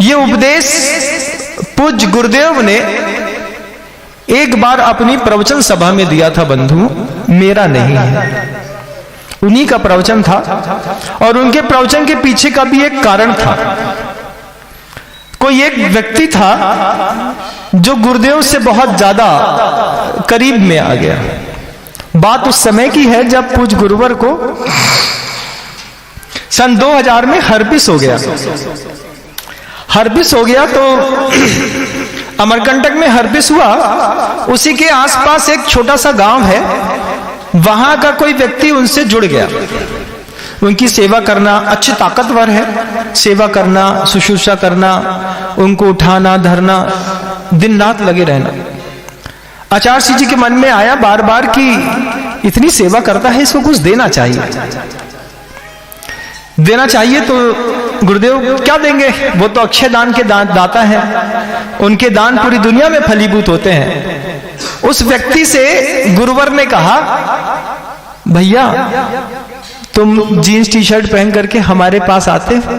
ये उपदेश पूज्य गुरुदेव ने एक बार अपनी प्रवचन सभा में दिया था बंधु, मेरा नहीं है, उन्हीं का प्रवचन था। और उनके प्रवचन के पीछे का भी एक कारण था। कोई एक व्यक्ति था जो गुरुदेव से बहुत ज्यादा करीब में आ गया। बात उस समय की है जब पूज्य गुरुवर को सन 2000 में हर्पिस हो गया। हर्पिस हो गया तो अमरकंटक में हर्पिस हुआ। उसी के आसपास एक छोटा सा गांव है, वहां का कोई व्यक्ति उनसे जुड़ गया। उनकी सेवा करना, अच्छे ताकतवर है, सेवा करना, शुश्रूषा करना, उनको उठाना धरना, दिन रात लगे रहना। आचार्य श्री जी के मन में आया बार बार कि इतनी सेवा करता है, इसको कुछ देना चाहिए। देना चाहिए तो गुरुदेव क्या देंगे, वो तो अक्षय दान के दाता है, उनके दान पूरी दुनिया में फलीभूत होते हैं। उस व्यक्ति से गुरुवर ने कहा, भैया तुम जीन्स टी शर्ट पहन करके हमारे पास आते हो,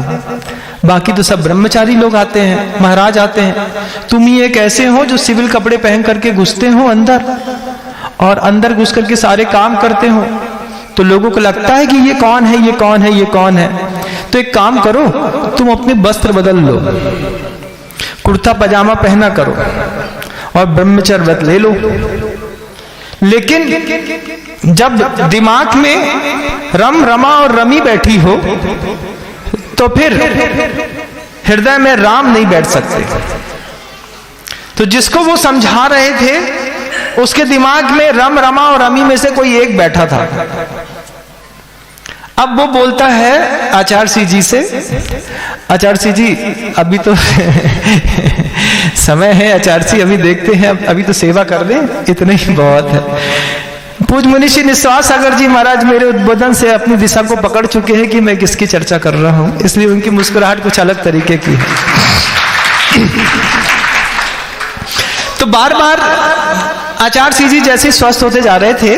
बाकी तो सब ब्रह्मचारी लोग आते हैं, महाराज आते हैं, तुम ही एक ऐसे हो जो सिविल कपड़े पहन करके घुसते हो अंदर, और अंदर घुस करके सारे काम करते हो, तो लोगों को लगता है कि ये कौन है, ये कौन है, ये कौन है। तो एक काम करो, तुम अपने वस्त्र बदल लो, कुर्ता पजामा पहना करो और ब्रह्मचर्य व्रत ले लो। लेकिन जब दिमाग में रम रमा और रमी बैठी हो तो फिर हृदय में राम नहीं बैठ सकते। तो जिसको वो समझा रहे थे उसके दिमाग में रम रमा और रमी में से कोई एक बैठा था। अब वो बोलता है आचार्य श्री जी से, आचार्य श्री जी अभी तो समय है आचार्य श्री, अभी देखते हैं, अभी तो सेवा कर दें, इतना ही बहुत है। पूज्य मुनिषी निस्वास सागर जी महाराज मेरे उद्बोधन से अपनी दिशा को पकड़ चुके हैं कि मैं किसकी चर्चा कर रहा हूं, इसलिए उनकी मुस्कुराहट कुछ अलग तरीके की है। तो बार बार आचार्य श्री जी जैसे स्वस्थ होते जा रहे थे,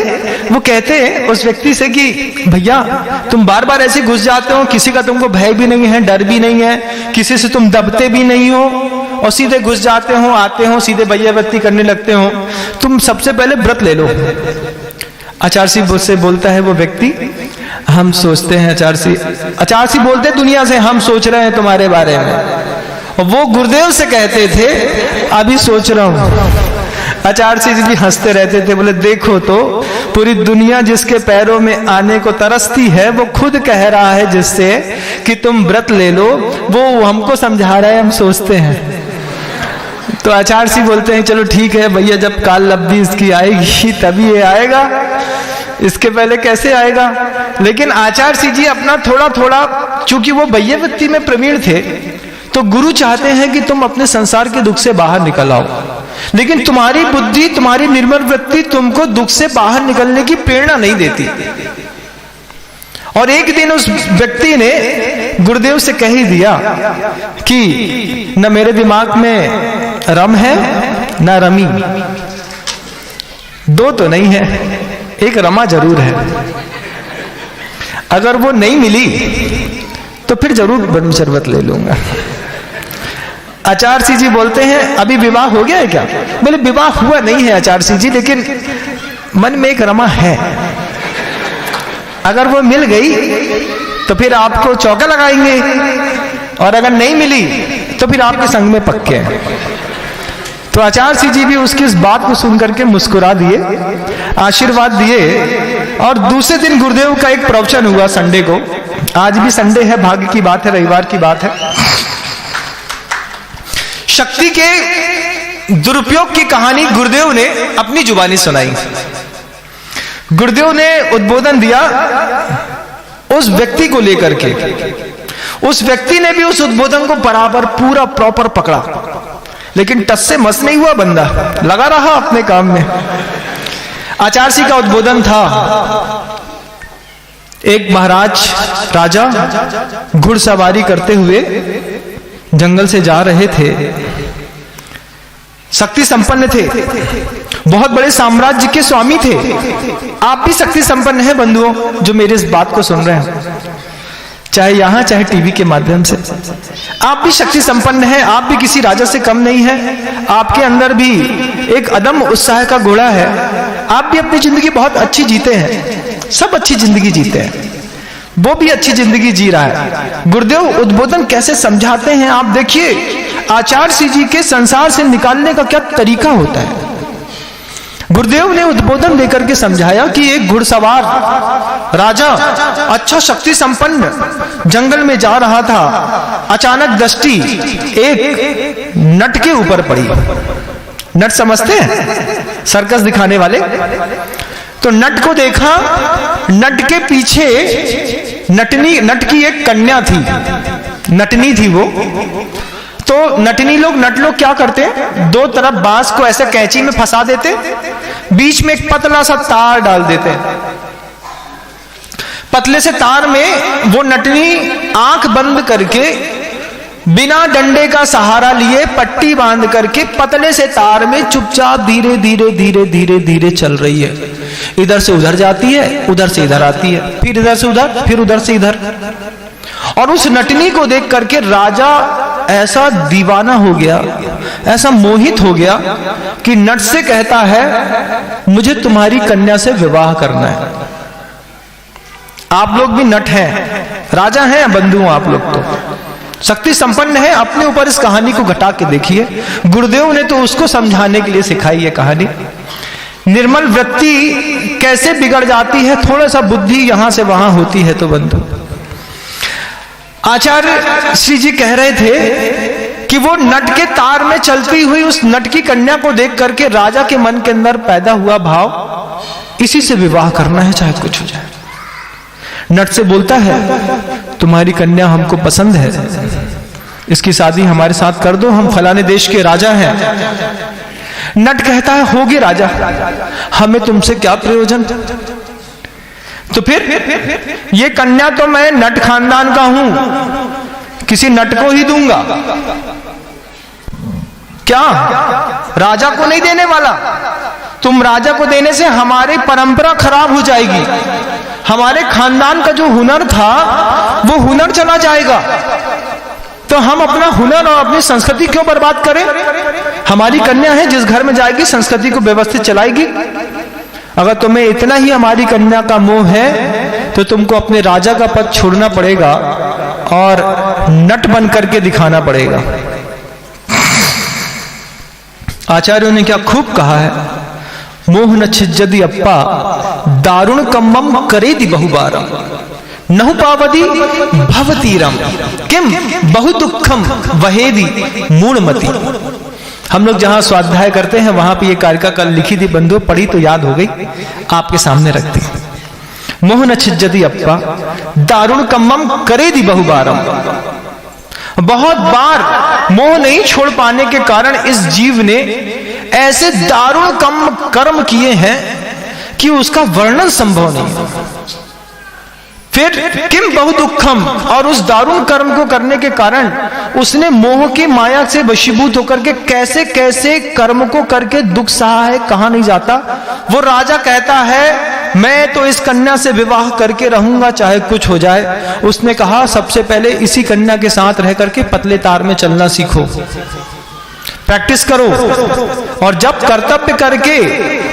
वो कहते हैं उस व्यक्ति से कि भैया तुम बार बार ऐसे घुस जाते हो, किसी का तुमको भय भी नहीं है, डर भी नहीं है, किसी से तुम दबते भी नहीं हो, और सीधे घुस जाते हो, आते हो, सीधे भैयावृत्ति करने लगते हो, तुम सबसे पहले व्रत ले लो। आचार्य श्री से बोलता है वो व्यक्ति, हम सोचते हैं आचार्य श्री बोलते दुनिया से, हम सोच रहे हैं तुम्हारे बारे में। और वो गुरुदेव से कहते थे अभी सोच रहा हूं। आचार्य श्री जी हंसते रहते थे, बोले देखो तो पूरी दुनिया जिसके पैरों में आने को तरसती है वो खुद कह रहा है जिससे कि तुम व्रत ले लो, वो हमको समझा रहा है, हम सोचते हैं। तो आचार्य श्री बोलते हैं चलो ठीक है भैया, जब काल लब्धि इसकी आएगी तभी ये आएगा, इसके पहले कैसे आएगा। लेकिन आचार्य श्री जी अपना थोड़ा थोड़ा, चूंकि वो भैयावृत्ति में प्रवीण थे, तो गुरु चाहते हैं कि तुम अपने संसार के दुख से बाहर निकल आओ, लेकिन तुम्हारी बुद्धि, तुम्हारी निर्मल वृत्ति तुमको दुख से बाहर निकलने की प्रेरणा नहीं देती। और एक दिन उस व्यक्ति ने गुरुदेव से कह ही दिया कि न मेरे दिमाग में रम है न रमी, दो तो नहीं है, एक रमा जरूर है। अगर वो नहीं मिली तो फिर जरूर ब्रह्मचर्य व्रत ले लूंगा। आचार्य श्री जी बोलते हैं अभी विवाह हो गया है क्या? बोले विवाह हुआ नहीं है आचार्य श्री जी, लेकिन मन में एक रमा है, अगर वो मिल गई तो फिर आपको चौका लगाएंगे, और अगर नहीं मिली तो फिर आपके संग में पक्के हैं। तो आचार्य श्री जी भी उसकी इस बात को सुनकर के मुस्कुरा दिए, आशीर्वाद दिए। और दूसरे दिन गुरुदेव का एक प्रवचन हुआ संडे को, आज भी संडे है, भाग्य की बात है, रविवार की बात है। शक्ति के दुरुपयोग की कहानी गुरुदेव ने अपनी जुबानी सुनाई। गुरुदेव ने उद्बोधन दिया उस व्यक्ति को लेकर के, उस व्यक्ति ने भी उस उद्बोधन को बराबर पूरा प्रॉपर पकड़ा, लेकिन टस से मस नहीं हुआ, बंदा लगा रहा अपने काम में। आचार्य श्री का उद्बोधन था, एक महाराज राजा घुड़सवारी करते हुए जंगल से जा रहे थे, शक्ति संपन्न थे, बहुत बड़े साम्राज्य के स्वामी थे। आप भी शक्ति संपन्न हैं बंधुओं जो मेरे इस बात को सुन रहे हैं। चाहे यहां चाहे टीवी के माध्यम से। आप भी शक्ति संपन्न हैं, आप भी किसी राजा से कम नहीं हैं, आपके अंदर भी एक अदम्य उत्साह का घोड़ा है, आप भी अपनी जिंदगी बहुत अच्छी जीते हैं, सब अच्छी जिंदगी जीते हैं, वो भी अच्छी जिंदगी जी रहा है। गुरुदेव उद्बोधन कैसे समझाते हैं आप देखिए, आचार्य श्री जी के संसार से निकालने का क्या तरीका होता है। गुरुदेव ने उद्बोधन देकर के समझाया कि एक घुड़सवार राजा अच्छा शक्ति संपन्न जंगल में जा रहा था, अचानक दृष्टि एक नट के ऊपर पड़ी। नट समझते हैं, सर्कस दिखाने वाले। तो नट को देखा, नट के पीछे नट की एक कन्या थी, नटनी थी वो। तो नट लोग क्या करते हैं, दो तरफ बांस को ऐसे कैंची में फंसा देते, बीच में एक पतला सा तार डाल देते। पतले से तार में वो नटनी आंख बंद करके बिना डंडे का सहारा लिए पट्टी बांध करके पतले से तार में चुपचाप धीरे धीरे धीरे धीरे धीरे चल रही है। इधर से उधर जाती है, उधर से इधर आती है, फिर इधर से उधर, फिर उधर से इधर। और उस नटनी को देख करके राजा ऐसा दीवाना हो गया, ऐसा मोहित हो गया कि नट से कहता है मुझे तुम्हारी कन्या से विवाह करना है। आप लोग भी नट हैं, राजा हैं, बंधु आप लोग तो शक्ति संपन्न है। अपने ऊपर इस कहानी को घटा के देखिए, गुरुदेव ने तो उसको समझाने के लिए सिखाई है कहानी। निर्मल वृत्ति कैसे बिगड़ जाती है, थोड़ा सा बुद्धि यहां से वहां होती है तो बंधु। आचार्य श्री जी कह रहे थे कि वो नट के तार में चलती हुई उस नट की कन्या को देख करके राजा के मन के अंदर पैदा हुआ भाव, इसी से विवाह करना है चाहे कुछ हो जाए। नट से बोलता है तुम्हारी कन्या हमको पसंद है, इसकी शादी हमारे साथ कर दो, हम फलाने देश के राजा हैं। नट कहता है होगे राजा, हमें तुमसे क्या प्रयोजन। तो फिर ये कन्या तो मैं नट खानदान का हूं, किसी नट को ही दूंगा। क्या राजा को नहीं देने वाला? तुम राजा को देने से हमारी परंपरा खराब हो जाएगी, हमारे खानदान का जो हुनर था वो हुनर चला जाएगा। तो हम अपना हुनर और अपनी संस्कृति क्यों बर्बाद करें? हमारी कन्या है, जिस घर में जाएगी संस्कृति को व्यवस्थित चलाएगी। अगर तुम्हें इतना ही हमारी कन्या का मोह है तो तुमको अपने राजा का पद छोड़ना पड़ेगा और नट बन करके दिखाना पड़ेगा। आचार्यों ने क्या खूब कहा है, मोह न छिज्जदि अप्पा दारुण कम्मम करेदि बहुबारम नहु पावदी भवतीरम किम बहु दुखम वहेदि मूढ़मति। हम लोग जहां स्वाध्याय करते हैं वहां पे ये कारिका कल लिखी थी बंधु, पढ़ी तो याद हो गई, आपके सामने रख दी। मोह न छिज्जदि अप्पा दारुण कम्मम करेदि बहुबारम। बहुत बार मोह नहीं छोड़ पाने के कारण इस जीव ने ऐसे दारुण कर्म किए हैं कि उसका वर्णन संभव नहीं। फिर किम बहु दुखम, और उस दारुण कर्म को करने के कारण उसने मोह की माया से वशीभूत होकर के कैसे कैसे कर्म को करके दुख सहा है, कहा नहीं जाता। वो राजा कहता है मैं तो इस कन्या से विवाह करके रहूंगा चाहे कुछ हो जाए। उसने कहा सबसे पहले इसी कन्या के साथ रह करके पतले तार में चलना सीखो, प्रैक्टिस करो, और जब कर्तव्य करके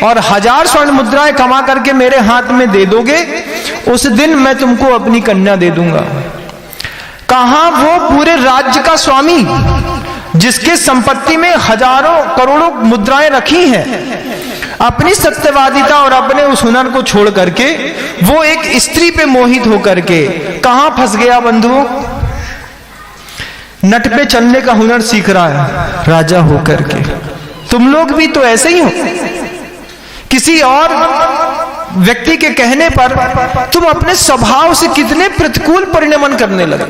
और 1000 स्वर्ण मुद्राएं कमा करके मेरे हाथ में दे दोगे उस दिन मैं तुमको अपनी कन्या दे दूंगा। कहां वो पूरे राज्य का स्वामी जिसके संपत्ति में हजारों करोड़ों मुद्राएं रखी हैं, अपनी सत्यवादिता और अपने उस हुनर को छोड़ करके वो एक स्त्री पे मोहित होकर के कहां फंस गया बंधुओं? नट पे चलने का हुनर सीख रहा है राजा होकर के। तुम लोग भी तो ऐसे ही हो, किसी और व्यक्ति के कहने पर तुम अपने स्वभाव से कितने प्रतिकूल परिणमन करने लगे।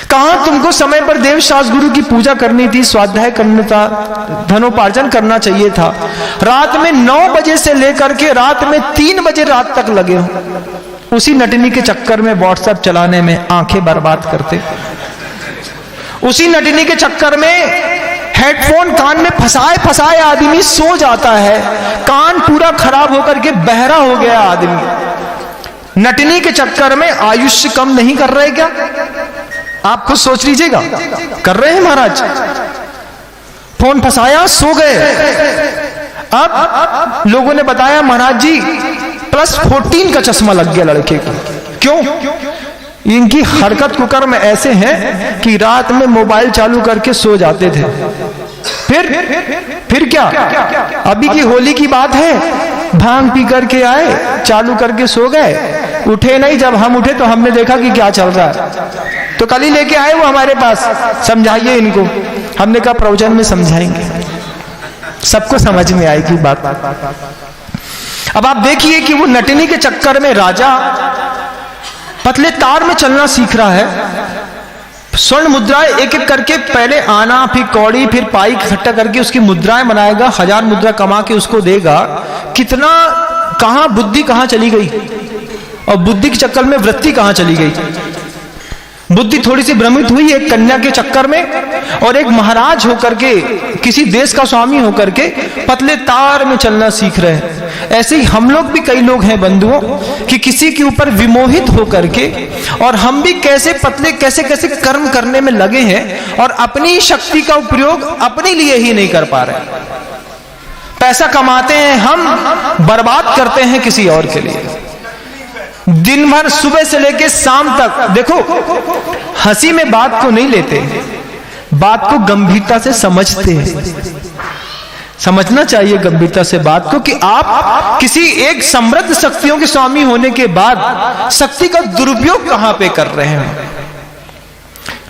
कहां तुमको समय पर देव शास्त्र गुरु की पूजा करनी थी, स्वाध्याय करना था, धनोपार्जन करना चाहिए था। रात में 9 बजे से लेकर के रात में 3 बजे रात तक लगे हो, उसी नटनी के चक्कर में व्हाट्सएप चलाने में आंखें बर्बाद करते, उसी नटनी के चक्कर में हेडफोन कान में फंसाए फंसाए आदमी सो जाता है, कान पूरा खराब होकर के बहरा हो गया आदमी। नटनी के चक्कर में आयुष्य कम नहीं कर रहे क्या? आप खुद सोच लीजिएगा। कर रहे हैं महाराज। फोन फंसाया, सो गए। अब लोगों ने बताया महाराज जी +14 का चश्मा लग गया लड़के को। क्यों? इनकी हरकत कुकर्म ऐसे हैं कि रात में मोबाइल चालू करके सो जाते थे। फिर क्या? अभी की होली की बात है, भांग पी करके आए, चालू करके सो गए, उठे नहीं। जब हम उठे तो हमने देखा कि क्या चल रहा है, तो कल ही लेके आए वो हमारे पास, समझाइए इनको। हमने कहा प्रवचन में समझाएंगे, सबको समझ में आएगी बात। अब आप देखिए कि वो नटनी के चक्कर में राजा पतले तार में चलना सीख रहा है। स्वर्ण मुद्राएं एक एक करके, पहले आना, फिर कौड़ी, फिर पाई इकट्ठा करके उसकी मुद्राएं बनाएगा। 1000 मुद्रा कमा के उसको देगा। कितना, कहां बुद्धि कहां चली गई, और बुद्धि के चक्कर में वृत्ति कहां चली गई। बुद्धि थोड़ी सी भ्रमित हुई एक कन्या के चक्कर में, और एक महाराज होकर के, किसी देश का स्वामी होकर के पतले तार में चलना सीख रहे हैं। ऐसे ही हम लोग भी, कई लोग हैं बंधुओं कि किसी के ऊपर विमोहित होकर के, और हम भी कैसे पतले कैसे कैसे कर्म करने में लगे हैं, और अपनी शक्ति का उपयोग अपने लिए ही नहीं कर पा रहे। पैसा कमाते हैं हम, बर्बाद करते हैं किसी और के लिए। दिन भर सुबह से लेकर शाम तक, देखो हंसी में बात को नहीं लेते, बात को गंभीरता से समझते हैं। समझना चाहिए गंभीरता से बात को, कि आप किसी एक समृद्ध शक्तियों के स्वामी होने के बाद शक्ति का दुरुपयोग कहां पे कर रहे हैं।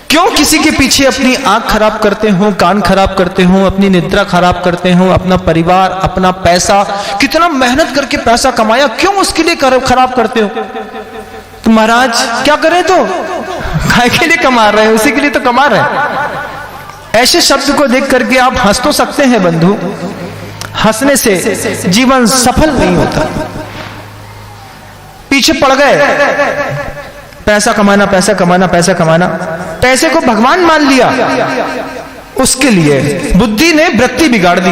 क्यों किसी के पीछे अपनी आंख खराब करते हो, कान खराब करते हो, अपनी निद्रा खराब करते हो, अपना परिवार, अपना पैसा, कितना मेहनत करके पैसा कमाया, क्यों उसके लिए खराब करते हो? तो महाराज क्या करें, तो काय के लिए कमा रहे हैं, उसी के लिए तो कमा रहे हैं। ऐसे शब्द को देख करके आप हंस तो सकते हैं बंधु, हंसने से जीवन सफल नहीं होता। पीछे पड़ गए, पैसा कमाना, पैसा कमाना, पैसा कमाना, पैसे को भगवान मान लिया, उसके लिए बुद्धि ने वृत्ति बिगाड़ दी।